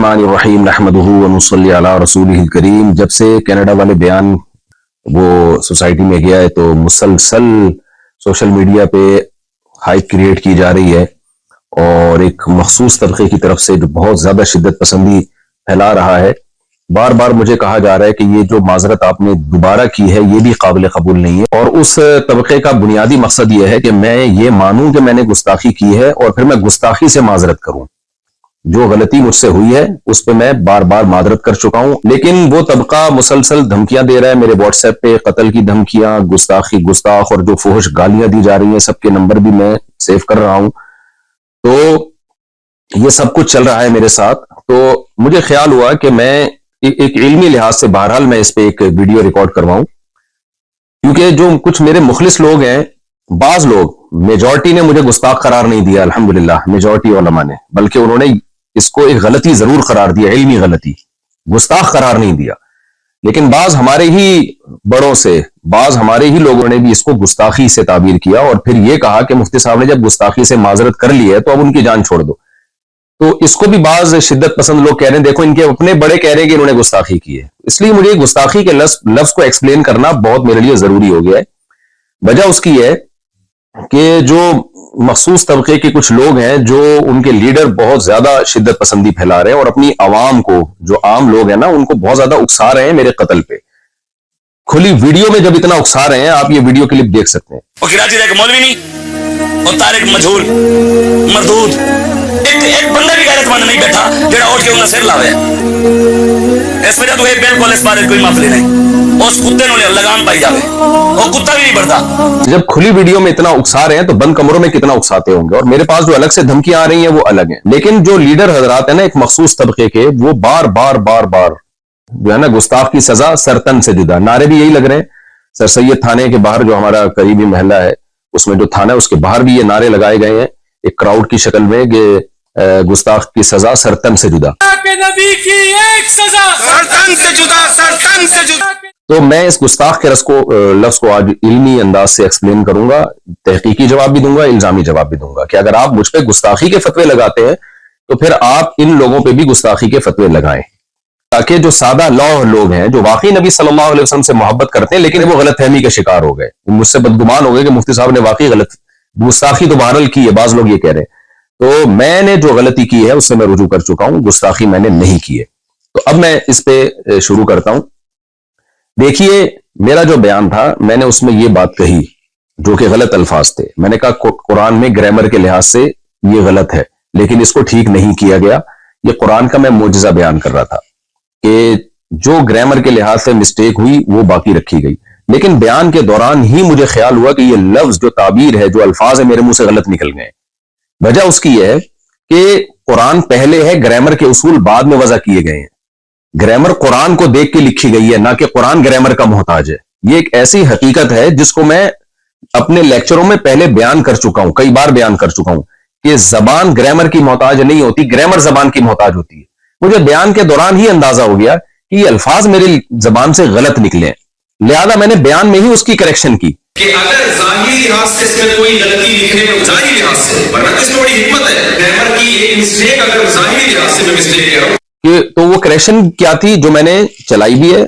الرحمن الرحیم نحمدہ ونصلی علی رسولہ الکریم۔ جب سے کینیڈا والے بیان وہ سوسائٹی میں گیا ہے تو مسلسل سوشل میڈیا پہ ہائپ کریٹ کی جا رہی ہے اور ایک مخصوص طبقے کی طرف سے جو بہت زیادہ شدت پسندی پھیلا رہا ہے۔ بار بار مجھے کہا جا رہا ہے کہ یہ جو معذرت آپ نے دوبارہ کی ہے یہ بھی قابل قبول نہیں ہے، اور اس طبقے کا بنیادی مقصد یہ ہے کہ میں یہ مانوں کہ میں نے گستاخی کی ہے اور پھر میں گستاخی سے معذرت کروں۔ جو غلطی مجھ سے ہوئی ہے اس پہ میں بار بار معذرت کر چکا ہوں، لیکن وہ طبقہ مسلسل دھمکیاں دے رہا ہے میرے واٹس ایپ پہ، قتل کی دھمکیاں، گستاخ اور جو فحش گالیاں دی جا رہی ہیں سب کے نمبر بھی میں سیو کر رہا ہوں۔ تو یہ سب کچھ چل رہا ہے میرے ساتھ، تو مجھے خیال ہوا کہ میں ایک علمی لحاظ سے بہرحال میں اس پہ ایک ویڈیو ریکارڈ کرواؤں، کیونکہ جو کچھ میرے مخلص لوگ ہیں، بعض لوگ، میجورٹی نے مجھے گستاخ قرار نہیں دیا الحمدللہ، میجورٹی علماء نے، بلکہ انہوں نے اس کو ایک غلطی ضرور قرار دیا، علمی غلطی، گستاخ قرار نہیں دیا۔ لیکن بعض ہمارے ہی بڑوں سے، بعض ہمارے ہی لوگوں نے بھی اس کو گستاخی سے تعبیر کیا اور پھر یہ کہا کہ مفتی صاحب نے جب گستاخی سے معذرت کر لی ہے تو اب ان کی جان چھوڑ دو۔ تو اس کو بھی بعض شدت پسند لوگ کہہ رہے ہیں دیکھو ان کے اپنے بڑے کہہ رہے ہیں کہ انہوں نے گستاخی کی ہے۔ اس لیے مجھے گستاخی کے لفظ کو ایکسپلین کرنا بہت میرے لیے ضروری ہو گیا ہے۔ وجہ اس کی ہے کہ جو مخصوص طبقے کے کچھ لوگ ہیں جو ان کے لیڈر بہت زیادہ شدت پسندی پھیلا رہے ہیں اور اپنی عوام کو، جو عام لوگ ہیں نا، ان کو بہت زیادہ اکسا رہے ہیں میرے قتل پہ۔ کھلی ویڈیو میں جب اتنا اکسا رہے ہیں، آپ یہ ویڈیو کلپ دیکھ سکتے ہیں۔ وہ کراچی کا ایک مولوی نہیں اور طارق مجہول مردود، ایک بندہ بھی غیرت مند نہیں بیٹھا جڑا اٹھ کے انہاں سر لاوے۔ اس وجہ تو یہ بالکل اس بارے کوئی معافی نہیں، اس کتے نوں لگام پائی جاوے، وہ کتا بھی نہیں بڑھتا۔ جب کھلی ویڈیو میں اتنا اکسا رہے ہیں تو بند کمروں میں کتنا اکساتے ہوں گے، اور میرے پاس جو الگ سے دھمکیاں آ رہی ہیں وہ الگ ہیں۔ لیکن جو لیڈر حضرات ہیں نا ایک مخصوص طبقے کے، وہ بار بار جو ہے نا گستاخ کی سزا سرتن سے جدا، نعرے بھی یہی لگ رہے ہیں۔ سر سید تھانے کے باہر جو ہمارا قریبی محلہ ہے، اس میں جو تھانہ ہے اس کے باہر بھی یہ نعرے لگائے گئے ہیں ایک کراؤڈ کی شکل میں کہ گستاخ کی سزا سرتن سے جدا، نبی کی ایک سزا سرتن سے جدا، سرتن سے جدا۔ تو میں اس گستاخ کے لفظ کو آج علمی انداز سے ایکسپلین کروں گا، تحقیقی جواب بھی دوں گا، الزامی جواب بھی دوں گا کہ اگر آپ مجھ پہ گستاخی کے فتوے لگاتے ہیں تو پھر آپ ان لوگوں پہ بھی گستاخی کے فتوے لگائیں، تاکہ جو سادہ لوح لوگ ہیں جو واقعی نبی صلی اللہ علیہ وسلم سے محبت کرتے ہیں لیکن وہ غلط فہمی کا شکار ہو گئے، مجھ سے بدگمان ہو گئے کہ مفتی صاحب نے واقعی غلط گستاخی تو بہرحال کی ہے، بعض لوگ یہ کہہ رہے ہیں، تو میں نے جو غلطی کی ہے اس سے میں رجوع کر چکا ہوں، گستاخی میں نے نہیں کی ہے۔ تو اب میں اس پہ شروع کرتا ہوں۔ دیکھیے میرا جو بیان تھا، میں نے اس میں یہ بات کہی جو کہ غلط الفاظ تھے۔ میں نے کہا قرآن میں گرامر کے لحاظ سے یہ غلط ہے، لیکن اس کو ٹھیک نہیں کیا گیا۔ یہ قرآن کا میں معجزہ بیان کر رہا تھا کہ جو گرامر کے لحاظ سے مسٹیک ہوئی وہ باقی رکھی گئی، لیکن بیان کے دوران ہی مجھے خیال ہوا کہ یہ لفظ جو تعبیر ہے، جو الفاظ ہے، میرے منہ سے غلط نکل گئے۔ وجہ اس کی ہے کہ قرآن پہلے ہے، گرامر کے اصول بعد میں وضع کیے گئے ہیں۔ گرامر قرآن کو دیکھ کے لکھی گئی ہے، نہ کہ قرآن گرامر کا محتاج ہے۔ یہ ایک ایسی حقیقت ہے جس کو میں اپنے لیکچروں میں پہلے بیان کر چکا ہوں، کئی بار بیان کر چکا ہوں کہ زبان گرامر کی محتاج نہیں ہوتی، گرامر زبان کی محتاج ہوتی ہے۔ مجھے بیان کے دوران ہی اندازہ ہو گیا کہ یہ الفاظ میری زبان سے غلط نکلے ہیں، لہذا میں نے بیان میں ہی اس کی کریکشن کی کہ اگر ظاہری لحاظ سے اس میں کوئی غلطی لکھنے میں، ظاہری لحاظ سے، ورنہ اس میں بڑی حکمت ہے، گرامر کی ایک مسٹیک اگر ظاہری لحاظ سے میں مسٹیک کہہ رہا ہوں کہ تو وہ کریکشن کیا تھی جو میں نے چلائی بھی ہے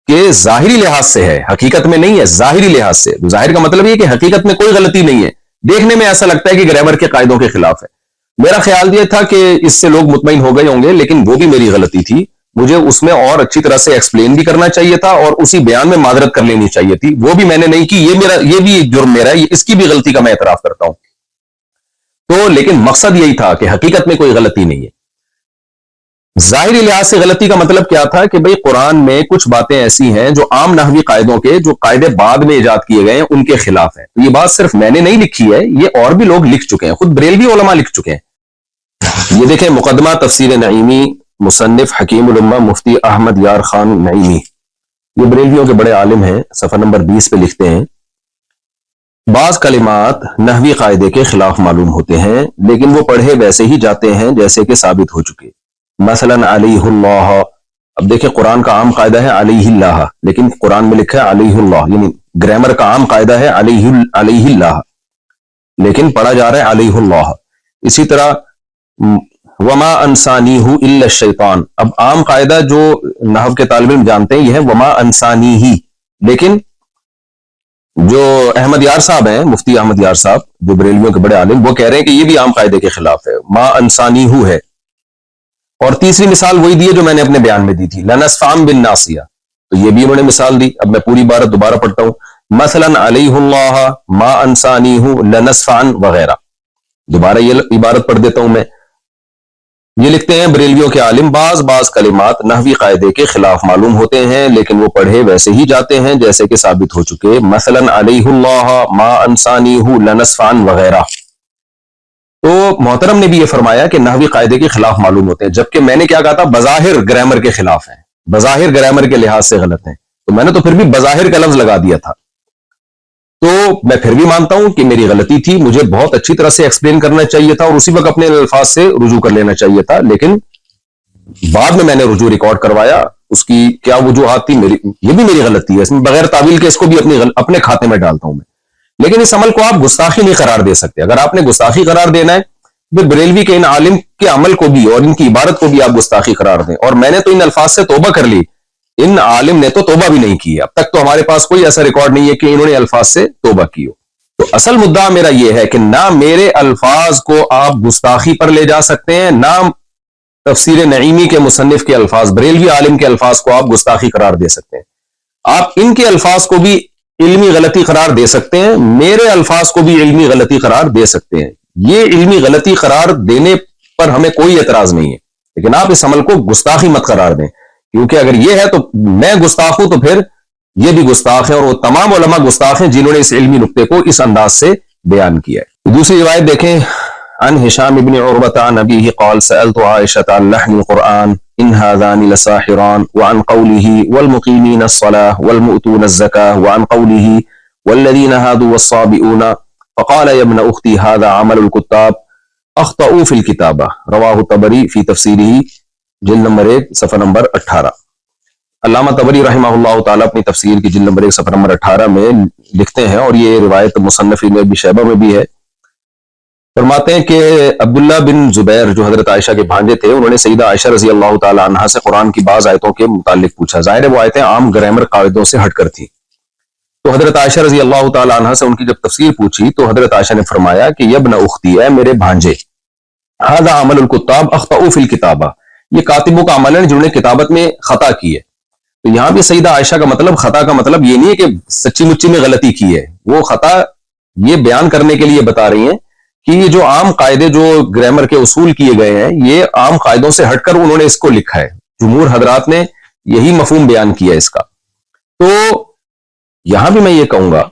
کہ ظاہری لحاظ سے ہے، حقیقت میں نہیں ہے، ظاہری لحاظ سے۔ ظاہر کا مطلب یہ کہ حقیقت میں کوئی غلطی نہیں ہے، دیکھنے میں ایسا لگتا ہے کہ گرامر کے قاعدوں کے خلاف ہے۔ میرا خیال یہ تھا کہ اس سے لوگ مطمئن ہو گئے ہوں گے، لیکن وہ بھی میری غلطی تھی، مجھے اس میں اور اچھی طرح سے ایکسپلین بھی کرنا چاہیے تھا اور اسی بیان میں معذرت کر لینی چاہیے تھی، وہ بھی میں نے نہیں کی۔ یہ بھی جرم میرا ہے، اس کی بھی غلطی کا میں اعتراف کرتا ہوں۔ تو لیکن مقصد یہی تھا کہ حقیقت میں کوئی غلطی نہیں ہے۔ ظاہری لحاظ سے غلطی کا مطلب کیا تھا کہ بھئی قرآن میں کچھ باتیں ایسی ہیں جو عام نحوی قاعدوں کے، جو قاعدے بعد میں ایجاد کیے گئے ہیں، ان کے خلاف ہیں۔ یہ بات صرف میں نے نہیں لکھی ہے، یہ اور بھی لوگ لکھ چکے ہیں، خود بریلوی علماء لکھ چکے ہیں۔ یہ دیکھیں مقدمہ تفسیر نعیمی، مصنف حکیم الامہ مفتی احمد یار خان نعیمی، یہ بریلویوں کے بڑے عالم ہیں، صفحہ نمبر 20 پہ لکھتے ہیں، بعض کلمات نحوی قاعدے کے خلاف معلوم ہوتے ہیں لیکن وہ پڑھے ویسے ہی جاتے ہیں جیسے کہ ثابت ہو چکے۔ مثلا علیہ اللہ، اب دیکھیں قرآن کا عام قاعدہ ہے علیہ اللہ، لیکن قرآن میں لکھا ہے علیہ اللہ، یعنی گرامر کا عام قاعدہ ہے علیہ اللہ، لیکن پڑھا جا رہا ہے علیہ اللہ۔ اسی طرح وما انسانیہ الا الشیطان. اب عام قاعدہ جو نحو کے طالب علم جانتے ہیں یہ ہے وما انسانیہ، لیکن جو احمد یار صاحب ہیں، مفتی احمد یار صاحب جو بریلویوں کے بڑے عالم، وہ کہہ رہے ہیں کہ یہ بھی عام قاعدے کے خلاف ہے، ما انسانیہ ہے. اور تیسری مثال وہی دی ہے جو میں نے اپنے بیان میں دی تھی، لنسفعن بالناصیہ، تو یہ بھی انہوں نے مثال دی. اب میں پوری عبارت دوبارہ پڑھتا ہوں، مثلا علیہ اللہ ما انسانیہ لنسفعن وغیرہ. دوبارہ یہ عبارت پڑھ دیتا ہوں میں. یہ لکھتے ہیں بریلویوں کے عالم، بعض کلمات نحوی قاعدے کے خلاف معلوم ہوتے ہیں لیکن وہ پڑھے ویسے ہی جاتے ہیں جیسے کہ ثابت ہو چکے، مثلا علیہ اللہ ما انسانیہ لنسفعن وغیرہ. تو محترم نے بھی یہ فرمایا کہ نحوی قاعدے کے خلاف معلوم ہوتے ہیں، جبکہ میں نے کیا کہا تھا، بظاہر گرامر کے خلاف ہیں، بظاہر گرامر کے لحاظ سے غلط ہیں. تو میں نے تو پھر بھی بظاہر کا لفظ لگا دیا تھا. تو میں پھر بھی مانتا ہوں کہ میری غلطی تھی، مجھے بہت اچھی طرح سے ایکسپلین کرنا چاہیے تھا اور اسی وقت اپنے الفاظ سے رجوع کر لینا چاہیے تھا، لیکن بعد میں نے رجوع ریکارڈ کروایا. اس کی کیا وجوہات تھی، یہ بھی میری غلطی ہے، اس میں بغیر تعویل کے اس کو بھی اپنے کھاتے میں ڈالتا ہوں میں. لیکن اس عمل کو آپ گستاخی نہیں قرار دے سکتے. اگر آپ نے گستاخی قرار دینا ہے پھر بریلوی کے ان عالم کے عمل کو بھی اور ان کی عبارت کو بھی آپ گستاخی قرار دیں. اور میں نے تو ان الفاظ سے توبہ کر لی، ان عالم نے تو توبہ بھی نہیں کی. اب تک تو ہمارے پاس کوئی ایسا ریکارڈ نہیں ہے کہ انہوں نے الفاظ سے توبہ کی ہو. تو اصل مدعا میرا یہ ہے کہ نہ میرے الفاظ کو آپ گستاخی پر لے جا سکتے ہیں، نہ تفسیر نعیمی کے مصنف کے الفاظ، بریلوی عالم کے الفاظ کو آپ گستاخی قرار دے سکتے ہیں. آپ ان کے الفاظ کو بھی علمی غلطی قرار دے سکتے ہیں، میرے الفاظ کو بھی علمی غلطی قرار دے سکتے ہیں. یہ علمی غلطی قرار دینے پر ہمیں کوئی اعتراض نہیں ہے، لیکن آپ اس عمل کو گستاخی مت قرار دیں، کیونکہ اگر یہ ہے تو میں گستاخ ہوں تو پھر یہ بھی گستاخ ہیں، اور وہ تمام علماء گستاخ ہیں جنہوں نے اس علمی نقطے کو اس انداز سے بیان کیا ہے. دوسری روایت دیکھیں، عن هشام بن عروة عن أبيه قال سألت عائشة عن لحن القرآن إن هذان لساحران، وعن قوله والمقيمين الصلاة والمؤتون الزكاة، وعن قوله والذين هادوا والصابئون، فقال يا ابن أختي هذا عمل الكتاب أخطأوا في الكتابة. رواه الطبري في تفسيره جلد نمبر 1 صفحہ نمبر 18. علامہ طبری رحمہ اللہ تعالیٰ اپنی تفسیر کی جلد نمبر 1 صفحہ نمبر 18 میں لکھتے ہیں، اور یہ روایت مصنف ابن شیبہ میں بھی ہے. فرماتے ہیں کہ عبداللہ بن زبیر جو حضرت عائشہ کے بھانجے تھے، انہوں نے سیدہ عائشہ رضی اللہ تعالی عنہا سے قرآن کی بعض آیتوں کے متعلق پوچھا. ظاہر ہے وہ آیتیں عام گرامر قاعدوں سے ہٹ کر تھیں. تو حضرت عائشہ رضی اللہ تعالی عنہا سے ان کی جب تفسیر پوچھی تو حضرت عائشہ نے فرمایا کہ یبن اختی، ہے میرے بھانجے، ھذا عمل الکتاب اخطأوا فی الکتابہ، یہ کاتبوں کا عمل ہے جنہوں نے کتابت میں خطا کی ہے. تو یہاں بھی سیدہ عائشہ کا مطلب، خطا کا مطلب یہ نہیں ہے کہ سچی مچی میں غلطی کی ہے، وہ خطا یہ بیان کرنے کے لیے بتا رہی ہیں کہ یہ جو عام قاعدے جو گرامر کے اصول کیے گئے ہیں یہ عام قاعدوں سے ہٹ کر انہوں نے اس کو لکھا ہے. جمہور حضرات نے یہی مفہوم بیان کیا اس کا. تو یہاں بھی میں یہ کہوں گا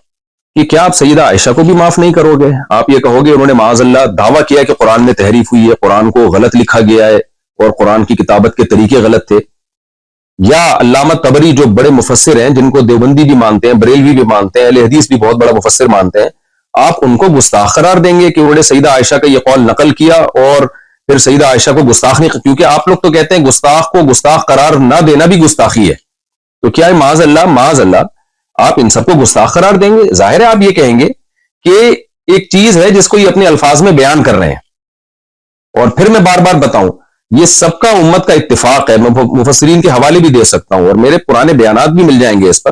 کہ کیا آپ سیدہ عائشہ کو بھی معاف نہیں کرو گے؟ آپ یہ کہو گے انہوں نے معاذ اللہ دعویٰ کیا کہ قرآن میں تحریف ہوئی ہے، قرآن کو غلط لکھا گیا ہے اور قرآن کی کتابت کے طریقے غلط تھے. یا علامہ طبری جو بڑے مفسر ہیں، جن کو دیوبندی بھی مانتے ہیں، بریلوی بھی مانتے ہیں، اہل حدیث بھی بہت بڑا مفسر مانتے ہیں، آپ ان کو گستاخ قرار دیں گے کہ انہوں نے سیدہ عائشہ کا یہ قول نقل کیا اور پھر سیدہ عائشہ کو گستاخ نہیں؟ کیونکہ آپ لوگ تو کہتے ہیں گستاخ کو گستاخ قرار نہ دینا بھی گستاخی ہے. تو کیا ہے معاذ اللہ آپ ان سب کو گستاخ قرار دیں گے؟ ظاہر ہے آپ یہ کہیں گے کہ ایک چیز ہے جس کو یہ اپنے الفاظ میں بیان کر رہے ہیں. اور پھر میں بار بار بتاؤں، یہ سب کا امت کا اتفاق ہے، میں مفسرین کے حوالے بھی دے سکتا ہوں اور میرے پرانے بیانات بھی مل جائیں گے اس پر،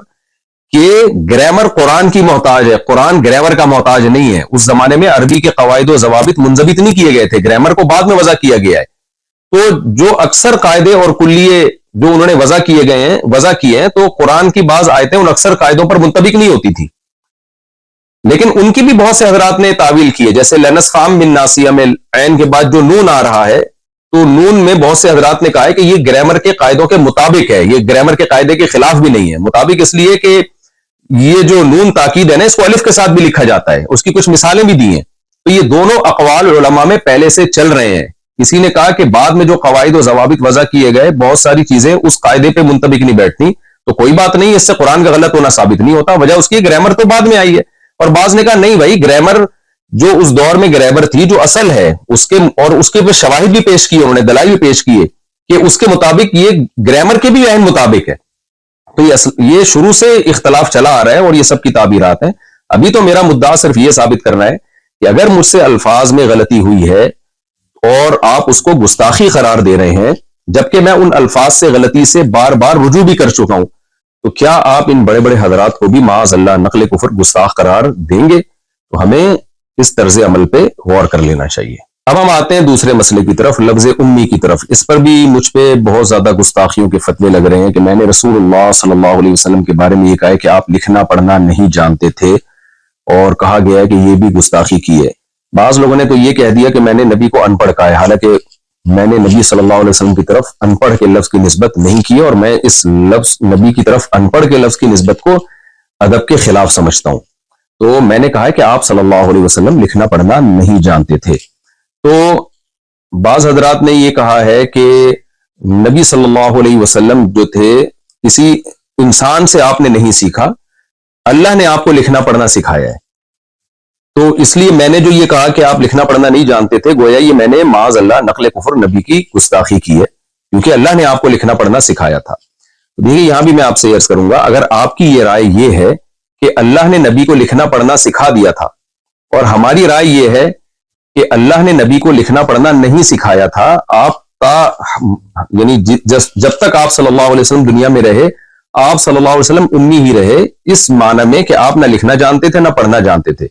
کہ گرامر قرآن کی محتاج ہے، قرآن گرامر کا محتاج نہیں ہے. اس زمانے میں عربی کے قواعد و ضوابط منضبط نہیں کیے گئے تھے، گرامر کو بعد میں وضع کیا گیا ہے. تو جو اکثر قاعدے اور کلیے جو انہوں نے وضع کیے ہیں تو قرآن کی بعض آیتیں ان اکثر قاعدوں پر منطبق نہیں ہوتی تھی، لیکن ان کی بھی بہت سے حضرات نے تعویل کی ہے. جیسے لنسفعن بالناصیہ میں عین کے بعد جو نون آ رہا ہے، تو نون میں بہت سے حضرات نے کہا ہے کہ یہ گرامر کے قاعدوں کے مطابق ہے، یہ گرامر کے قاعدے کے خلاف بھی نہیں ہے. مطابق اس لیے کہ یہ جو نون تاکید ہے نا، اس کو الف کے ساتھ بھی لکھا جاتا ہے، اس کی کچھ مثالیں بھی دی ہیں. تو یہ دونوں اقوال علماء میں پہلے سے چل رہے ہیں. کسی نے کہا کہ بعد میں جو قواعد و ضوابط وضع کیے گئے بہت ساری چیزیں اس قاعدے پہ منطبق نہیں بیٹھتی، تو کوئی بات نہیں، اس سے قرآن کا غلط ہونا ثابت نہیں ہوتا، وجہ اس کی گرامر تو بعد میں آئی ہے. اور بعض نے کہا نہیں بھائی، گرامر جو اس دور میں گرامر تھی جو اصل ہے اس کے پہ شواہد بھی پیش کیے، انہوں نے دلائل بھی پیش کیے کہ اس کے مطابق یہ گرامر کے بھی عین مطابق ہے. تو یہ شروع سے اختلاف چلا آ رہا ہے اور یہ سب کی تعبیرات ہیں. ابھی تو میرا مدعا صرف یہ ثابت کرنا ہے کہ اگر مجھ سے الفاظ میں غلطی ہوئی ہے اور آپ اس کو گستاخی قرار دے رہے ہیں، جبکہ میں ان الفاظ سے غلطی سے بار بار رجوع بھی کر چکا ہوں، تو کیا آپ ان بڑے بڑے حضرات کو بھی معاذ اللہ نقل کفر گستاخ قرار دیں گے؟ تو ہمیں اس طرز عمل پہ غور کر لینا چاہیے۔ اب ہم آتے ہیں دوسرے مسئلے کی طرف، لفظ امی کی طرف۔ اس پر بھی مجھ پہ بہت زیادہ گستاخیوں کے فتوے لگ رہے ہیں کہ میں نے رسول اللہ صلی اللہ علیہ وسلم کے بارے میں یہ کہا ہے کہ آپ لکھنا پڑھنا نہیں جانتے تھے، اور کہا گیا ہے کہ یہ بھی گستاخی کی ہے۔ بعض لوگوں نے تو یہ کہہ دیا کہ میں نے نبی کو ان پڑھ کہا ہے، حالانکہ میں نے نبی صلی اللہ علیہ وسلم کی طرف ان پڑھ کے لفظ کی نسبت نہیں کی، اور میں اس لفظ نبی کی طرف ان پڑھ کے لفظ کی نسبت کو ادب کے خلاف سمجھتا ہوں۔ تو میں نے کہا ہے کہ آپ صلی اللہ علیہ وسلم لکھنا پڑھنا نہیں جانتے تھے۔ تو بعض حضرات نے یہ کہا ہے کہ نبی صلی اللہ علیہ وسلم جو تھے کسی انسان سے آپ نے نہیں سیکھا، اللہ نے آپ کو لکھنا پڑھنا سکھایا ہے، تو اس لیے میں نے جو یہ کہا کہ آپ لکھنا پڑھنا نہیں جانتے تھے، گویا یہ میں نے معاذ اللہ نقل کفر نبی کی گستاخی کی ہے، کیونکہ اللہ نے آپ کو لکھنا پڑھنا سکھایا تھا۔ دیکھیے یہاں بھی میں آپ سے عرض کروں گا، اگر آپ کی یہ رائے یہ ہے کہ اللہ نے نبی کو لکھنا پڑھنا سکھا دیا تھا، اور ہماری رائے یہ ہے کہ اللہ نے نبی کو لکھنا پڑھنا نہیں سکھایا تھا، آپ کا یعنی جب تک آپ صلی اللہ علیہ وسلم دنیا میں رہے، آپ صلی اللہ علیہ وسلم امی ہی رہے، اس معنی میں کہ آپ نہ لکھنا جانتے تھے نہ پڑھنا جانتے تھے۔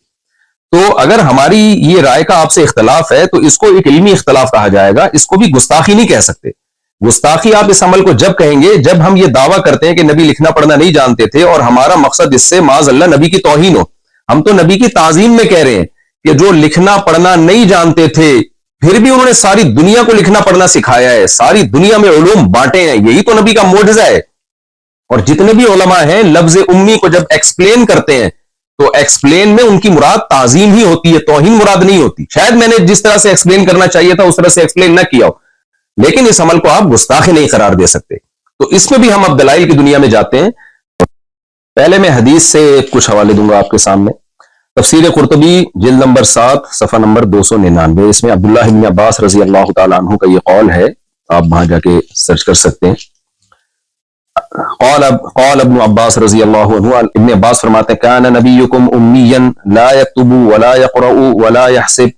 تو اگر ہماری یہ رائے کا آپ سے اختلاف ہے تو اس کو ایک علمی اختلاف کہا جائے گا، اس کو بھی گستاخی نہیں کہہ سکتے۔ گستاخی آپ اس عمل کو جب کہیں گے جب ہم یہ دعویٰ کرتے ہیں کہ نبی لکھنا پڑھنا نہیں جانتے تھے، اور ہمارا مقصد اس سے معاذ اللہ نبی کی توہین ہو۔ ہم تو نبی کی تعظیم میں کہہ رہے ہیں کہ جو لکھنا پڑھنا نہیں جانتے تھے پھر بھی انہوں نے ساری دنیا کو لکھنا پڑھنا سکھایا ہے، ساری دنیا میں علوم بانٹے ہیں، یہی تو نبی کا معجزہ ہے۔ اور جتنے بھی علماء ہیں لفظ امی کو جب ایکسپلین کرتے ہیں تو ایکسپلین میں ان کی مراد تعظیم ہی ہوتی ہے، توہین مراد نہیں ہوتی۔ شاید میں نے جس طرح سے ایکسپلین کرنا چاہیے تھا اس طرح سے ایکسپلین نہ کیا ہو، لیکن اس عمل کو آپ گستاخی نہیں قرار دے سکتے۔ تو اس میں بھی ہم اب دلائل کی دنیا میں جاتے ہیں۔ پہلے میں حدیث سے کچھ حوالے دوں گا آپ کے سامنے۔ تفسیر قرطبی جلد نمبر 7 صفحہ نمبر 299، اس میں عبداللہ بن عباس رضی اللہ تعالیٰ عنہ کا یہ قول ہے، آپ وہاں جا کے سرچ کر سکتے ہیں۔ قال ابن عباس رضی اللہ عنہ، ابن عباس فرماتے ہیں کان نبیکم امیا لا یکتب ولا یقرأ ولا یحسب،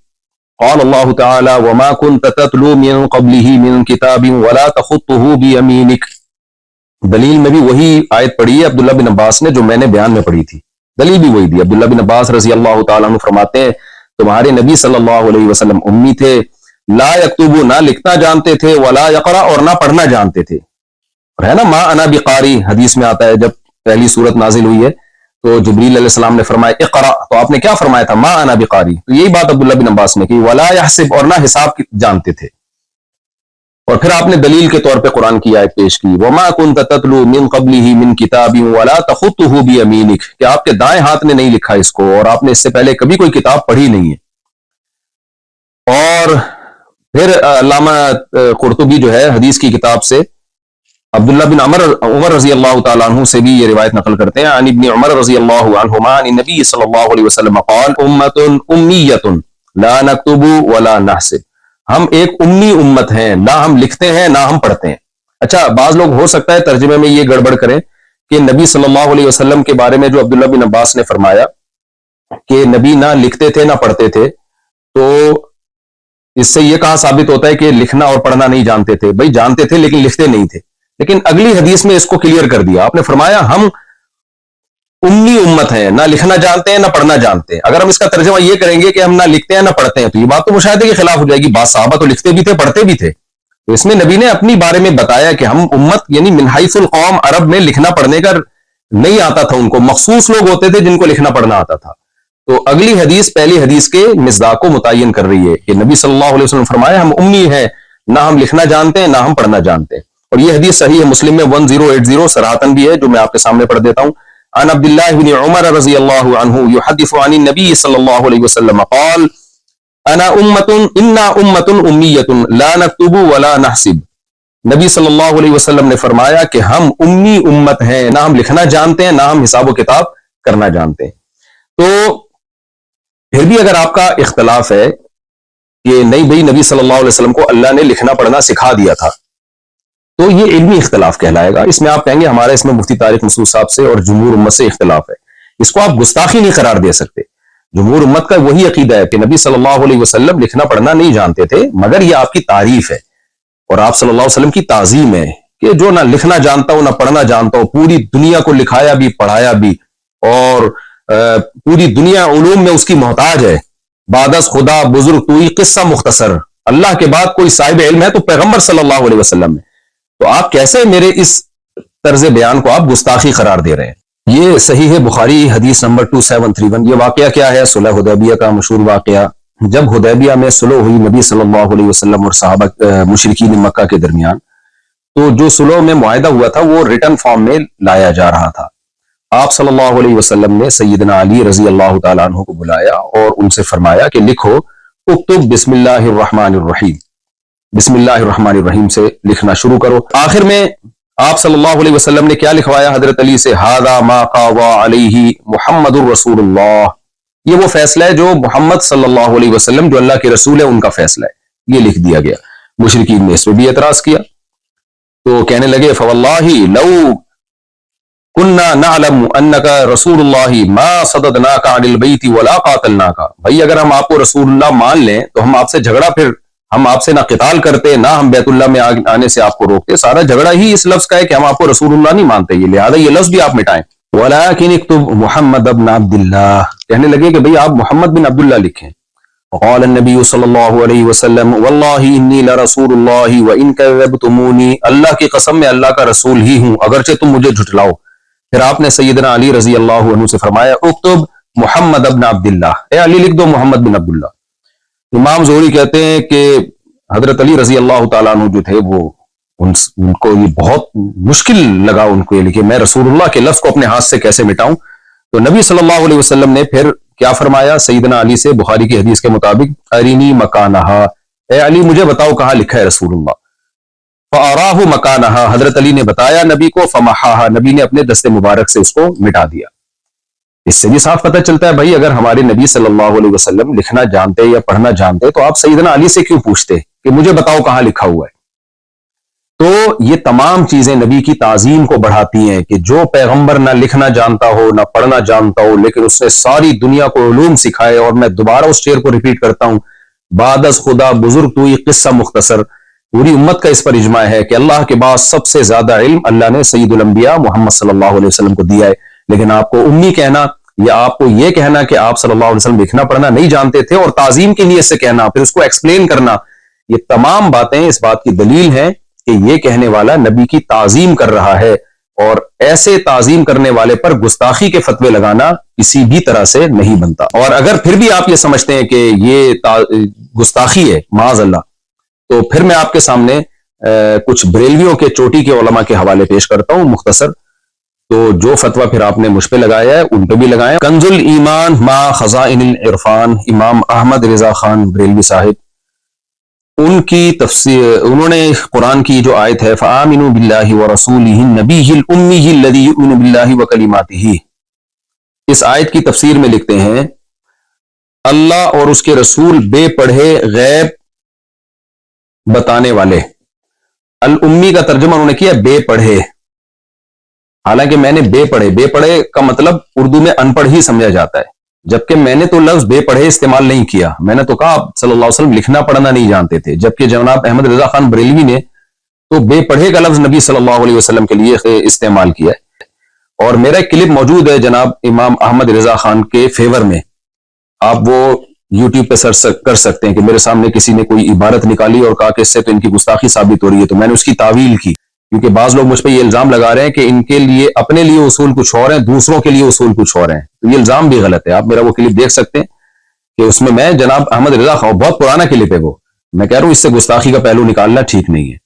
قال اللہ تعالی وما كنت تتلو من قبله من کتاب ولا تخطه بیمینک۔ دلیل میں بھی وہی آیت پڑھی ہے عبداللہ بن عباس نے جو میں نے بیان میں پڑھی تھی، دلیل بھی وہی دی۔ عبداللہ بن عباس رضی اللہ تعالیٰ عنہ فرماتے ہیں تمہارے نبی صلی اللہ علیہ وسلم امی تھے، لا یکتب نہ لکھنا جانتے تھے، ولا یقرأ اور نہ پڑھنا جانتے تھے۔ اور ہے نا ما انا بقاری، حدیث میں آتا ہے جب پہلی سورت نازل ہوئی ہے تو جبریل علیہ السلام نے فرمایا اقرا، تو آپ نے کیا فرمایا تھا؟ ما انا بقاری۔ تو یہی بات عبداللہ بن عباس نے کی، ولا یحسب اور نہ حساب جانتے تھے۔ اور پھر آپ نے دلیل کے طور پہ قرآن کی آیت پیش کی وما كنت تتلو من قبله من کتاب ولا تخطه بیمینک، کہ آپ کے دائیں ہاتھ نے نہیں لکھا اس کو، اور آپ نے اس سے پہلے کبھی کوئی کتاب پڑھی نہیں ہے۔ اور پھر علامہ قرطبی جو ہے حدیث کی کتاب سے عبداللہ بن عمر رضی اللہ تعالیٰ عنہ سے بھی یہ روایت نقل کرتے ہیں، عن ابن عمر رضی اللہ عنہما عن النبی صلی اللہ علیہ وسلم قال امت امیت لا نکتب ولا نحسب، ہم ایک امی امت ہیں، نہ ہم لکھتے ہیں نہ ہم پڑھتے ہیں۔ اچھا بعض لوگ ہو سکتا ہے ترجمے میں یہ گڑبڑ کریں کہ نبی صلی اللہ علیہ وسلم کے بارے میں جو عبداللہ بن عباس نے فرمایا کہ نبی نہ لکھتے تھے نہ پڑھتے تھے، تو اس سے یہ کہاں ثابت ہوتا ہے کہ لکھنا اور پڑھنا نہیں جانتے تھے؟ بھائی جانتے تھے لیکن لکھتے نہیں تھے۔ لیکن اگلی حدیث میں اس کو کلیئر کر دیا، آپ نے فرمایا ہم امی امت ہیں، نہ لکھنا جانتے ہیں نہ پڑھنا جانتے ہیں۔ اگر ہم اس کا ترجمہ یہ کریں گے کہ ہم نہ لکھتے ہیں نہ پڑھتے ہیں تو یہ بات تو مشاہدے کے خلاف ہو جائے گی۔ بعض صحابہ تو لکھتے بھی تھے پڑھتے بھی تھے، تو اس میں نبی نے اپنی بارے میں بتایا کہ ہم امت یعنی من حیث القوم، عرب میں لکھنا پڑھنے کا نہیں آتا تھا ان کو، مخصوص لوگ ہوتے تھے جن کو لکھنا پڑھنا آتا تھا۔ تو اگلی حدیث پہلی حدیث کے مصداق کو متعین کر رہی ہے کہ نبی صلی اللہ علیہ وسلم فرمایا ہم امی ہیں، نہ ہم لکھنا جانتے ہیں نہ ہم پڑھنا جانتے ہیں۔ اور یہ حدیث صحیح ہے مسلم میں 1080 صراحتاً بھی ہے، جو میں آپ کے سامنے پڑھ دیتا ہوں۔ عن عبداللہ بن عمر رضی اللہ عنہ یحدث عن النبی صلی اللہ علیہ وسلم قال انا امت امیت لا نکتب ولا نحسب، نبی صلی اللہ علیہ وسلم نے فرمایا کہ ہم امی امت ہیں، نہ ہم لکھنا جانتے ہیں نہ ہم حساب و کتاب کرنا جانتے ہیں۔ تو پھر بھی اگر آپ کا اختلاف ہے کہ نہیں بھئی نبی صلی اللہ علیہ وسلم کو اللہ نے لکھنا پڑھنا سکھا دیا تھا، تو یہ علمی اختلاف کہلائے گا۔ اس میں آپ کہیں گے ہمارا اس میں مفتی طارق مسعود صاحب سے اور جمہور امت سے اختلاف ہے، اس کو آپ گستاخی نہیں قرار دے سکتے۔ جمہور امت کا وہی عقیدہ ہے کہ نبی صلی اللہ علیہ وسلم لکھنا پڑھنا نہیں جانتے تھے، مگر یہ آپ کی تعریف ہے اور آپ صلی اللہ علیہ وسلم کی تعظیم ہے کہ جو نہ لکھنا جانتا ہو نہ پڑھنا جانتا ہو، پوری دنیا کو لکھایا بھی پڑھایا بھی، اور پوری دنیا علوم میں اس کی محتاج ہے۔ بعد از خدا بزرگ توئی قصہ مختصر، اللہ کے بعد کوئی صاحب علم ہے تو پیغمبر صلی اللہ علیہ وسلم ہے، تو آپ کیسے میرے اس طرز بیان کو آپ گستاخی قرار دے رہے ہیں؟ یہ صحیح بخاری حدیث نمبر 2731۔ یہ واقعہ کیا ہے؟ صلح حدیبیہ کا مشہور واقعہ، جب حدیبیہ میں صلح ہوئی نبی صلی اللہ علیہ وسلم اور صحابہ مشرکین مکہ کے درمیان، تو جو صلح میں معاہدہ ہوا تھا وہ ریٹن فارم میں لایا جا رہا تھا۔ آپ صلی اللہ علیہ وسلم نے سیدنا علی رضی اللہ تعالیٰ عنہ کو بلایا اور ان سے فرمایا کہ لکھو، اکتب بسم اللہ الرحمن الرحیم، بسم اللہ الرحمن الرحیم سے لکھنا شروع کرو۔ آخر میں آپ صلی اللہ علیہ وسلم نے کیا لکھوایا حضرت علی سے؟ ھذا ما قضى علیہ محمد الرسول اللہ، یہ وہ فیصلہ ہے جو محمد صلی اللہ علیہ وسلم جو اللہ کے رسول ہے ان کا فیصلہ ہے، یہ لکھ دیا گیا۔ مشرکین نے اس پہ بھی اعتراض کیا تو کہنے لگے فواللہ لو کننا نعلم انک رسول اللہ ما صددناک عن البیت ولا قاتلناک، بھائی اگر ہم آپ کو رسول اللہ مان لیں تو ہم آپ سے جھگڑا، پھر ہم آپ سے نہ قتال کرتے نہ ہم بیت اللہ میں آنے سے آپ کو روکتے، سارا جھگڑا ہی اس لفظ کا ہے کہ ہم آپ کو رسول اللہ نہیں مانتے، یہ لہذا یہ لفظ بھی آپ مٹائیں۔ ولکن اکتب محمد ابن عبد اللہ، کہنے لگے کہ بھئی آپ محمد بن عبداللہ لکھیں۔ وقال النبی صلی اللہ علیہ وسلم واللہ انی لرسول اللہ وان کذبتمونی، اللہ کی قسم میں اللہ کا رسول ہی ہوں اگرچہ تم مجھے جھٹلاؤ۔ پھر آپ نے سیدنا علی رضی اللہ عنہ سے فرمایا اکتب محمد ابن عبداللہ، اے علی لکھ دو محمد بن عبداللہ۔ امام زہری کہتے ہیں کہ حضرت علی رضی اللہ تعالیٰ عنہ جو تھے وہ ان کو یہ بہت مشکل لگا ان کو یہ لکھے، میں رسول اللہ کے لفظ کو اپنے ہاتھ سے کیسے مٹاؤں؟ تو نبی صلی اللہ علیہ وسلم نے پھر کیا فرمایا سیدنا علی سے؟ بخاری کی حدیث کے مطابق ارینی مکانہا، اے علی مجھے بتاؤ کہاں لکھا ہے رسول اللہ۔ فاراہ مکانہا، حضرت علی نے بتایا نبی کو، فمحاہا، نبی نے اپنے دست مبارک سے اس کو مٹا دیا۔ اس سے بھی صاف پتہ چلتا ہے بھائی اگر ہمارے نبی صلی اللہ علیہ وسلم لکھنا جانتے یا پڑھنا جانتے تو آپ سیدنا علی سے کیوں پوچھتے کہ مجھے بتاؤ کہاں لکھا ہوا ہے؟ تو یہ تمام چیزیں نبی کی تعظیم کو بڑھاتی ہیں کہ جو پیغمبر نہ لکھنا جانتا ہو نہ پڑھنا جانتا ہو لیکن اس نے ساری دنیا کو علوم سکھائے، اور میں دوبارہ اس شعر کو ریپیٹ کرتا ہوں، بعد از خدا بزرگ تو یہ قصہ مختصر، پوری امت کا اس پر اجماع ہے کہ اللہ کے بعد سب سے زیادہ علم اللہ نے سید الانبیاء محمد صلی اللہ علیہ وسلم کو دیا ہے، لیکن آپ کو امی کہنا یا آپ کو یہ کہنا کہ آپ صلی اللہ علیہ وسلم لکھنا پڑھنا نہیں جانتے تھے اور تعظیم کی نیت سے کہنا، پھر اس کو ایکسپلین کرنا، یہ تمام باتیں اس بات کی دلیل ہیں کہ یہ کہنے والا نبی کی تعظیم کر رہا ہے، اور ایسے تعظیم کرنے والے پر گستاخی کے فتوے لگانا کسی بھی طرح سے نہیں بنتا۔ اور اگر پھر بھی آپ یہ سمجھتے ہیں کہ یہ گستاخی ہے معاذ اللہ، تو پھر میں آپ کے سامنے کچھ بریلویوں کے چوٹی کے علماء کے حوالے پیش کرتا ہوں مختصر، تو جو فتویٰ پھر آپ نے مجھ پہ لگایا ہے ان پہ بھی لگائیں۔ کنز الایمان ما خزائن العرفان، امام احمد رضا خان بریلوی صاحب، ان کی تفسیر، انہوں نے قرآن کی جو آیت ہے فآمنوا باللہ ورسولہ النبی الامی الذی یؤمن باللہ وکلماتہ، اس آیت کی تفسیر میں لکھتے ہیں اللہ اور اس کے رسول بے پڑھے غیب بتانے والے، الامی کا ترجمہ انہوں نے کیا بے پڑھے، حالانکہ میں نے بے پڑھے کا مطلب اردو میں ان پڑھ ہی سمجھا جاتا ہے، جبکہ میں نے تو لفظ بے پڑھے استعمال نہیں کیا، میں نے تو کہا آپ صلی اللہ علیہ وسلم لکھنا پڑھنا نہیں جانتے تھے، جبکہ جناب احمد رضا خان بریلوی نے تو بے پڑھے کا لفظ نبی صلی اللہ علیہ وسلم کے لیے استعمال کیا ہے۔ اور میرا ایک کلپ موجود ہے جناب امام احمد رضا خان کے فیور میں، آپ وہ یوٹیوب پہ سرچ کر سکتے ہیں کہ میرے سامنے کسی نے کوئی عبارت نکالی اور کہا کہ اس سے تو ان کی گستاخی ثابت ہو رہی ہے، تو میں نے اس کی تعویل کی، کیونکہ بعض لوگ مجھ پہ یہ الزام لگا رہے ہیں کہ ان کے لیے اپنے لیے اصول کچھ اور ہیں، دوسروں کے لیے اصول کچھ اور ہیں، تو یہ الزام بھی غلط ہے۔ آپ میرا وہ کلپ دیکھ سکتے ہیں کہ اس میں جناب احمد رضا خان، بہت پرانا کلپ ہے وہ، میں کہہ رہا ہوں اس سے گستاخی کا پہلو نکالنا ٹھیک نہیں ہے۔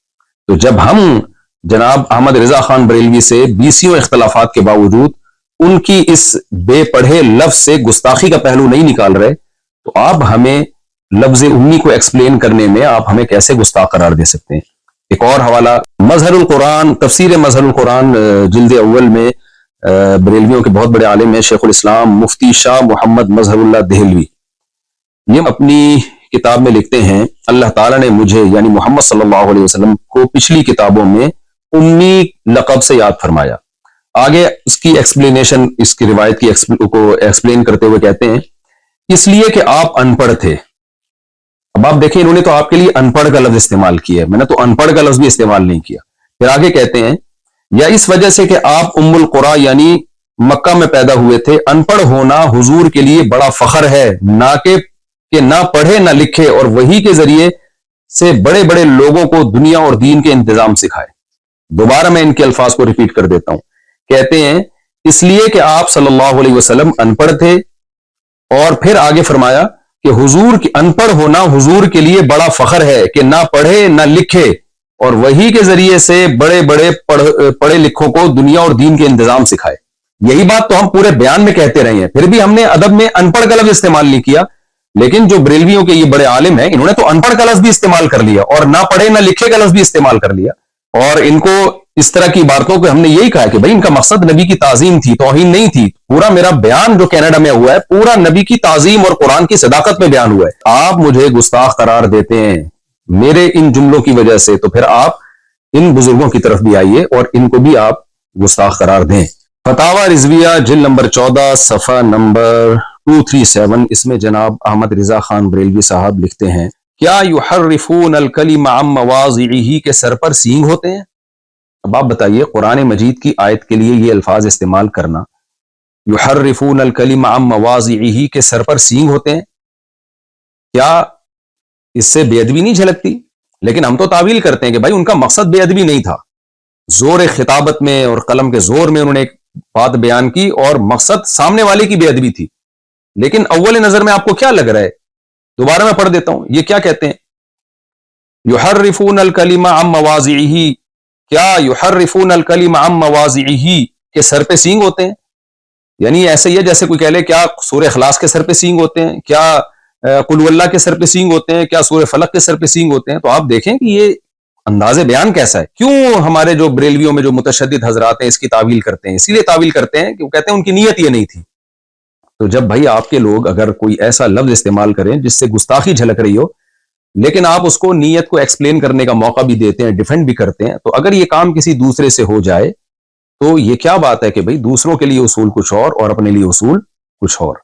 تو جب ہم جناب احمد رضا خان بریلوی سے بیسیوں اختلافات کے باوجود ان کی اس بے پڑھے لفظ سے گستاخی کا پہلو نہیں نکال رہے، تو آپ ہمیں لفظ امی کو ایکسپلین کرنے میں آپ ہمیں کیسے گستاخ قرار دے سکتے ہیں؟ ایک اور حوالہ مظہر القرآن، تفسیر مظہر القرآن جلد اول میں بریلویوں کے بہت بڑے عالم ہیں شیخ الاسلام مفتی شاہ محمد مظہر اللہ دہلوی، یہ اپنی کتاب میں لکھتے ہیں اللہ تعالیٰ نے مجھے یعنی محمد صلی اللہ علیہ وسلم کو پچھلی کتابوں میں امی لقب سے یاد فرمایا۔ آگے اس کی ایکسپلینیشن، اس کی روایت کی کو ایکسپلین کرتے ہوئے کہتے ہیں اس لیے کہ آپ ان پڑھ تھے. اب آپ دیکھیں انہوں نے تو آپ کے لیے ان پڑھ کا لفظ استعمال کیا ہے, میں نے تو ان پڑھ کا لفظ بھی استعمال نہیں کیا. پھر آگے کہتے ہیں یا اس وجہ سے کہ آپ ام القرا یعنی مکہ میں پیدا ہوئے تھے, ان پڑھ ہونا حضور کے لیے بڑا فخر ہے, نہ کہ نہ پڑھے نہ لکھے اور وہی کے ذریعے سے بڑے بڑے لوگوں کو دنیا اور دین کے انتظام سکھائے. دوبارہ میں ان کے الفاظ کو ریپیٹ کر دیتا ہوں. کہتے ہیں اس لیے کہ آپ صلی اللہ علیہ وسلم ان پڑھ تھے, اور پھر آگے فرمایا کہ حضور کی ان پڑھ ہونا حضور کے لیے بڑا فخر ہے کہ نہ پڑھے نہ لکھے اور وہی کے ذریعے سے بڑے بڑے پڑھے لکھوں کو دنیا اور دین کے انتظام سکھائے. یہی بات تو ہم پورے بیان میں کہتے رہے ہیں, پھر بھی ہم نے ادب میں ان پڑھ کا لفظ استعمال نہیں کیا. لیکن جو بریلویوں کے یہ بڑے عالم ہیں انہوں نے تو ان پڑھ کا لفظ بھی استعمال کر لیا اور نہ پڑھے نہ لکھے کا لفظ بھی استعمال کر لیا. اور ان کو اس طرح کی باتوں کو ہم نے یہی کہا کہ بھائی ان کا مقصد نبی کی تعظیم تھی, توہین نہیں تھی. پورا میرا بیان جو کینیڈا میں ہوا ہے پورا نبی کی تعظیم اور قرآن کی صداقت میں بیان ہوا ہے. آپ مجھے گستاخ قرار دیتے ہیں میرے ان جملوں کی وجہ سے, تو پھر آپ ان بزرگوں کی طرف بھی آئیے اور ان کو بھی آپ گستاخ قرار دیں. فتاوی رضویہ جلد نمبر 14 صفحہ نمبر 237, اس میں جناب احمد رضا خان بریلوی صاحب لکھتے ہیں کیا یحرفون الکلم عن مواضعہ کے سر پر سینگ ہوتے ہیں. اب آپ بتائیے قرآن مجید کی آیت کے لیے یہ الفاظ استعمال کرنا, یحرفون الکلم عن مواضعہ کے سر پر سینگ ہوتے ہیں, کیا اس سے بے ادبی نہیں جھلکتی؟ لیکن ہم تو تعویل کرتے ہیں کہ بھائی ان کا مقصد بے ادبی نہیں تھا, زور خطابت میں اور قلم کے زور میں انہوں نے ایک بات بیان کی اور مقصد سامنے والے کی بے ادبی تھی. لیکن اول نظر میں آپ کو کیا لگ رہا ہے؟ دوبارہ میں پڑھ دیتا ہوں, یہ کیا کہتے ہیں یحرفون الکلم عن مواضعہ, کیا یحرفون الکلم عن مواضعہ کے سر پہ سینگ ہوتے ہیں؟ یعنی ایسے ہی ہے جیسے کوئی کہہ لے کیا سورہ اخلاص کے سر پہ سینگ ہوتے ہیں, کیا قل واللہ کے سر پہ سینگ ہوتے ہیں, کیا سورہ فلق کے سر پہ سینگ ہوتے ہیں. تو آپ دیکھیں کہ یہ انداز بیان کیسا ہے. کیوں ہمارے جو بریلویوں میں جو متشدد حضرات ہیں اس کی تعویل کرتے ہیں؟ اسی لیے تعویل کرتے ہیں کہ وہ کہتے ہیں ان کی نیت یہ نہیں تھی. تو جب بھائی آپ کے لوگ اگر کوئی ایسا لفظ استعمال کریں جس سے گستاخی جھلک رہی ہو, لیکن آپ اس کو نیت کو ایکسپلین کرنے کا موقع بھی دیتے ہیں, ڈیفینڈ بھی کرتے ہیں, تو اگر یہ کام کسی دوسرے سے ہو جائے تو یہ کیا بات ہے کہ بھئی دوسروں کے لیے اصول کچھ اور اپنے لیے اصول کچھ اور.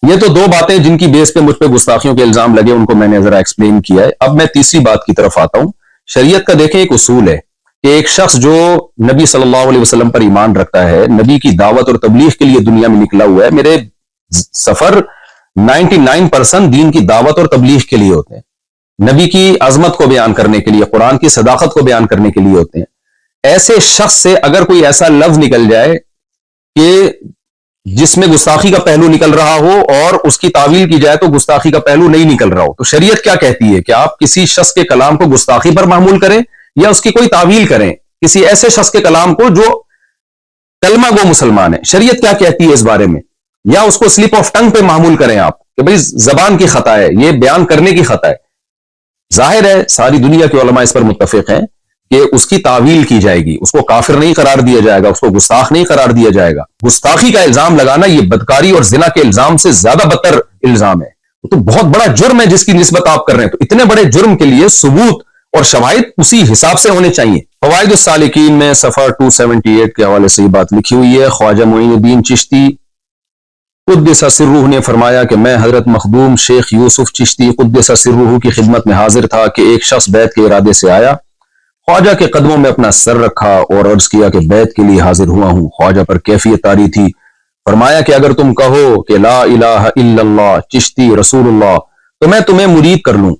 یہ تو دو باتیں جن کی بیس پہ مجھ پہ گستاخیوں کے الزام لگے ان کو میں نے ذرا ایکسپلین کیا ہے. اب میں تیسری بات کی طرف آتا ہوں. شریعت کا دیکھیں ایک اصول ہے کہ ایک شخص جو نبی صلی اللہ علیہ وسلم پر ایمان رکھتا ہے, نبی کی دعوت اور تبلیغ کے لیے دنیا میں نکلا ہوا ہے. میرے سفر 99% دین کی دعوت اور تبلیغ کے لیے ہوتے ہیں, نبی کی عظمت کو بیان کرنے کے لیے, قرآن کی صداقت کو بیان کرنے کے لیے ہوتے ہیں. ایسے شخص سے اگر کوئی ایسا لفظ نکل جائے کہ جس میں گستاخی کا پہلو نکل رہا ہو اور اس کی تعویل کی جائے تو گستاخی کا پہلو نہیں نکل رہا ہو, تو شریعت کیا کہتی ہے کہ آپ کسی شخص کے کلام کو گستاخی پر معمول کریں یا اس کی کوئی تعویل کریں کسی ایسے شخص کے کلام کو جو کلمہ گو مسلمان ہے. شریعت کیا کہتی ہے اس بارے میں؟ یا اس کو سلپ آف ٹنگ پہ معمول کریں آپ کہ بھئی زبان کی خطا ہے, یہ بیان کرنے کی خطا ہے. ظاہر ہے ساری دنیا کے علماء اس پر متفق ہیں کہ اس کی تعویل کی جائے گی, اس کو کافر نہیں قرار دیا جائے گا, اس کو گستاخ نہیں قرار دیا جائے گا. گستاخی کا الزام لگانا یہ بدکاری اور زنا کے الزام سے زیادہ بدتر الزام ہے. تو بہت بڑا جرم ہے جس کی نسبت آپ کر رہے ہیں. تو اتنے بڑے جرم کے لیے ثبوت اور شواہد اسی حساب سے ہونے چاہیے. فوائد السالکین میں صفحہ 278 کے حوالے سے یہ بات لکھی ہوئی ہے. خواجہ معین الدین چشتی قدس سرہ نے فرمایا کہ میں حضرت مخدوم شیخ یوسف چشتی قدس سرہ کی خدمت میں حاضر تھا کہ ایک شخص بیعت کے ارادے سے آیا. خواجہ کے قدموں میں اپنا سر رکھا اور عرض کیا کہ بیعت کے لیے حاضر ہوا ہوں. خواجہ پر کیفیت طاری تھی. فرمایا کہ اگر تم کہو کہ لا الہ الا اللہ چشتی رسول اللہ تو میں تمہیں مرید کر لوں.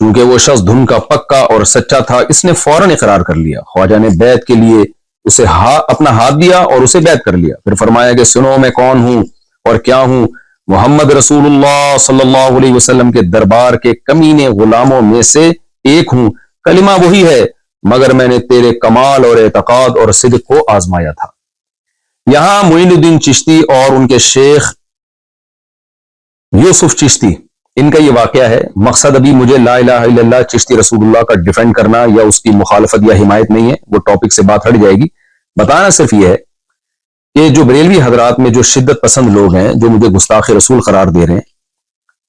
چونکہ وہ شخص دھن کا پکا اور سچا تھا اس نے فوراً اقرار کر لیا. خواجہ نے بیعت کے لیے اسے اپنا ہاتھ دیا اور اسے بیعت کر لیا. پھر فرمایا کہ سنو میں کون ہوں اور کیا ہوں. محمد رسول اللہ صلی اللہ علیہ وسلم کے دربار کے کمینے غلاموں میں سے ایک ہوں. کلمہ وہی ہے مگر میں نے تیرے کمال اور اعتقاد اور صدق کو آزمایا تھا. یہاں معین الدین چشتی اور ان کے شیخ یوسف چشتی ان کا یہ واقعہ ہے. مقصد ابھی مجھے لا الہ الا اللہ چشتی رسول اللہ کا ڈیفینڈ کرنا یا اس کی مخالفت یا حمایت نہیں ہے, وہ ٹاپک سے بات ہٹ جائے گی. بتانا صرف یہ ہے کہ جو بریلوی حضرات میں جو شدت پسند لوگ ہیں جو مجھے گستاخ رسول قرار دے رہے ہیں,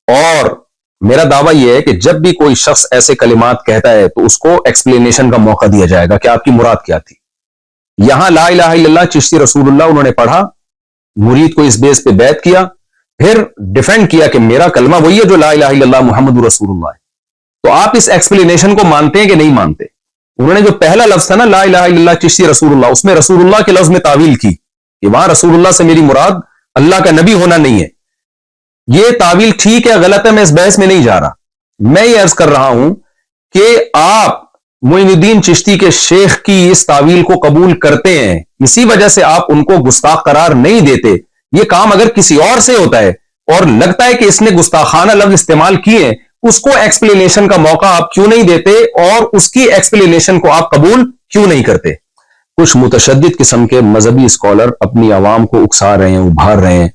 اور میرا دعویٰ یہ ہے کہ جب بھی کوئی شخص ایسے کلمات کہتا ہے تو اس کو ایکسپلینیشن کا موقع دیا جائے گا کہ آپ کی مراد کیا تھی. یہاں لا الہ الا اللہ چشتی رسول اللہ انہوں نے پڑھا, مرید کو اس بیس پہ بیعت کیا, پھر ڈیفینڈ کیا کہ میرا کلمہ وہی ہے جو لا الہ الا اللہ محمد رسول اللہ ہے. تو آپ اس ایکسپلینیشن کو مانتے ہیں کہ نہیں مانتے؟ انہوں نے جو پہلا لفظ تھا نا لا الہ الا اللہ چشتی رسول اللہ، اس میں رسول اللہ کے لفظ میں تعویل کی کہ وہاں رسول اللہ سے میری مراد اللہ کا نبی ہونا نہیں ہے. یہ تعویل ٹھیک ہے غلط ہے، میں اس بحث میں نہیں جا رہا. میں یہ عرض کر رہا ہوں کہ آپ معین الدین چشتی کے شیخ کی اس تعویل کو قبول کرتے ہیں، اسی وجہ سے آپ ان کو گستاخ قرار نہیں دیتے. یہ کام اگر کسی اور سے ہوتا ہے اور لگتا ہے کہ اس نے گستاخانہ لفظ استعمال کیے، اس کو ایکسپلینیشن کا موقع آپ کیوں نہیں دیتے اور اس کی ایکسپلینیشن کو آپ قبول کیوں نہیں کرتے؟ کچھ متشدد قسم کے مذہبی اسکالر اپنی عوام کو اکسا رہے ہیں، ابھار رہے ہیں،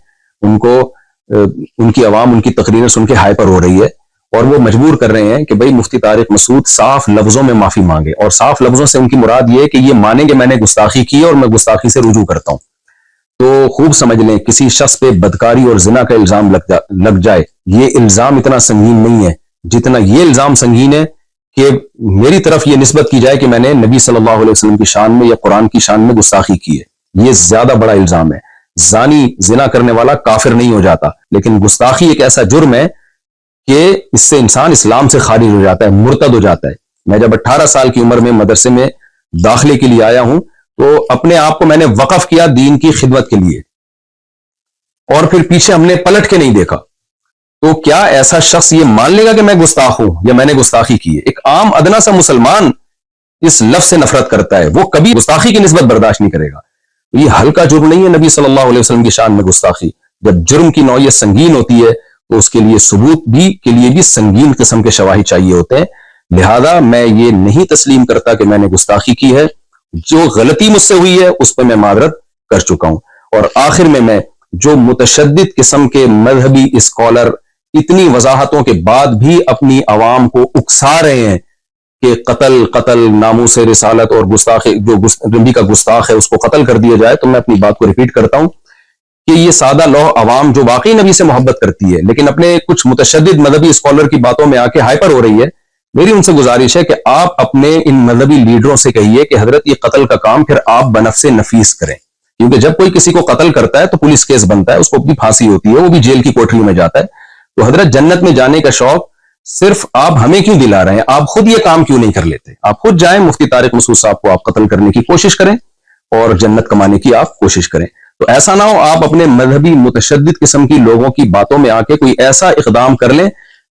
ان کی عوام ان کی تقریریں سن کے ہائپر ہو رہی ہے، اور وہ مجبور کر رہے ہیں کہ بھئی مفتی طارق مسعود صاف لفظوں میں معافی مانگے. اور صاف لفظوں سے ان کی مراد یہ ہے کہ یہ مانیں گے میں نے گستاخی کی اور میں گستاخی سے رجوع کرتا ہوں. تو خوب سمجھ لیں، کسی شخص پہ بدکاری اور زنا کا الزام لگ جائے، یہ الزام اتنا سنگین نہیں ہے جتنا یہ الزام سنگین ہے کہ میری طرف یہ نسبت کی جائے کہ میں نے نبی صلی اللہ علیہ وسلم کی شان میں یا قرآن کی شان میں گستاخی کی ہے. یہ زیادہ بڑا الزام ہے. زانی زنا کرنے والا کافر نہیں ہو جاتا، لیکن گستاخی ایک ایسا جرم ہے کہ اس سے انسان اسلام سے خارج ہو جاتا ہے، مرتد ہو جاتا ہے. میں جب 18 سال کی عمر میں مدرسے میں داخلے کے لیے آیا ہوں تو اپنے آپ کو میں نے وقف کیا دین کی خدمت کے لیے، اور پھر پیچھے ہم نے پلٹ کے نہیں دیکھا. تو کیا ایسا شخص یہ مان لے گا کہ میں گستاخ ہوں یا میں نے گستاخی کی ہے؟ ایک عام ادنا سا مسلمان اس لفظ سے نفرت کرتا ہے، وہ کبھی گستاخی کی نسبت برداشت نہیں کرے گا. یہ ہلکا جرم نہیں ہے نبی صلی اللہ علیہ وسلم کی شان میں گستاخی. جب جرم کی نوعیت سنگین ہوتی ہے تو اس کے لیے ثبوت کے لیے بھی سنگین قسم کے شواہد چاہیے ہوتے ہیں. لہذا میں یہ نہیں تسلیم کرتا کہ میں نے گستاخی کی ہے. جو غلطی مجھ سے ہوئی ہے اس پہ میں معذرت کر چکا ہوں. اور آخر میں جو متشدد قسم کے مذہبی اسکالر اتنی وضاحتوں کے بعد بھی اپنی عوام کو اکسا رہے ہیں کہ قتل ناموس رسالت اور گستاخ جو نبی کا گستاخ ہے اس کو قتل کر دیا جائے، تو میں اپنی بات کو ریپیٹ کرتا ہوں کہ یہ سادہ لوح عوام جو واقعی نبی سے محبت کرتی ہے لیکن اپنے کچھ متشدد مذہبی اسکالر کی باتوں میں آ کے ہائپر ہو رہی ہے، میری ان سے گزارش ہے کہ آپ اپنے ان مذہبی لیڈروں سے کہیے کہ حضرت یہ قتل کا کام پھر آپ بنفس نفیس کریں، کیونکہ جب کوئی کسی کو قتل کرتا ہے تو پولیس کیس بنتا ہے، اس کو بھی پھانسی ہوتی ہے، وہ بھی جیل کی کوٹری میں جاتا ہے. تو حضرت جنت میں جانے کا شوق صرف آپ ہمیں کیوں دلا رہے ہیں؟ آپ خود یہ کام کیوں نہیں کر لیتے؟ آپ خود جائیں، مفتی طارق مسعود صاحب کو آپ قتل کرنے کی کوشش کریں اور جنت کمانے کی آپ کوشش کریں. تو ایسا نہ ہو آپ اپنے مذہبی متشدد قسم کی لوگوں کی باتوں میں آ کے کوئی ایسا اقدام کر لیں.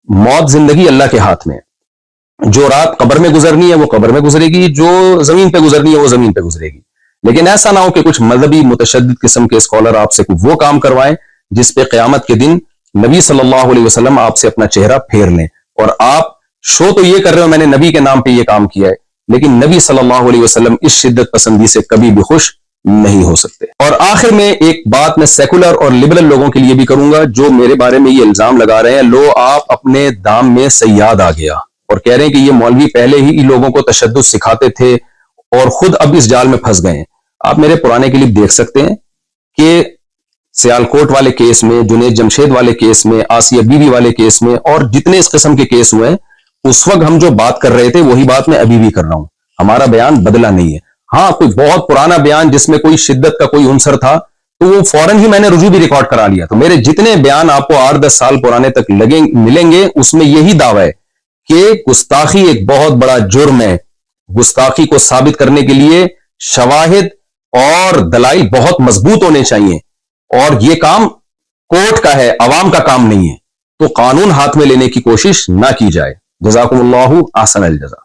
موت زندگی اللہ کے ہاتھ میں ہے. جو رات قبر میں گزرنی ہے وہ قبر میں گزرے گی، جو زمین پہ گزرنی ہے وہ زمین پہ گزرے گی. لیکن ایسا نہ ہو کہ کچھ مذہبی متشدد قسم کے اسکالر آپ سے وہ کام کروائیں جس پہ قیامت کے دن نبی صلی اللہ علیہ وسلم آپ سے اپنا چہرہ پھیر لیں. اور آپ شو تو یہ کر رہے ہو میں نے نبی کے نام پہ یہ کام کیا ہے، لیکن نبی صلی اللہ علیہ وسلم اس شدت پسندی سے کبھی بھی خوش نہیں ہو سکتے. اور آخر میں ایک بات میں سیکولر اور لبرل لوگوں کے لیے بھی کروں گا جو میرے بارے میں یہ الزام لگا رہے ہیں، لو آپ اپنے دام میں سیاد آ گیا اور کہہ رہے ہیں کہ یہ مولوی پہلے ہی لوگوں کو تشدد سکھاتے تھے اور خود اب اس جال میں پھنس گئے ہیں. آپ میرے پرانے کلپ دیکھ سکتے ہیں کہ سیالکوٹ والے کیس میں، جنید جمشید والے کیس میں، آسیہ بی بی والے کیس میں اور جتنے اس قسم کے کیس ہوئے ہیں، اس وقت ہم جو بات کر رہے تھے وہی بات میں ابھی بھی کر رہا ہوں. ہمارا بیان بدلا نہیں ہے. ہاں کوئی بہت پرانا بیان جس میں کوئی شدت کا کوئی عنصر تھا تو وہ فوراً ہی میں نے رجوع بھی ریکارڈ کرا لیا. تو میرے جتنے بیان آپ کو 8-10 سال پرانے تک ملیں گے اس میں یہی دعویٰ ہے کہ گستاخی ایک بہت بڑا جرم ہے. گستاخی کو ثابت کرنے کے لیے شواہد اور دلائل بہت مضبوط ہونے چاہیے، اور یہ کام کورٹ کا ہے، عوام کا کام نہیں ہے. تو قانون ہاتھ میں لینے کی کوشش نہ کی جائے. جزاکم اللہ احسن الجزا.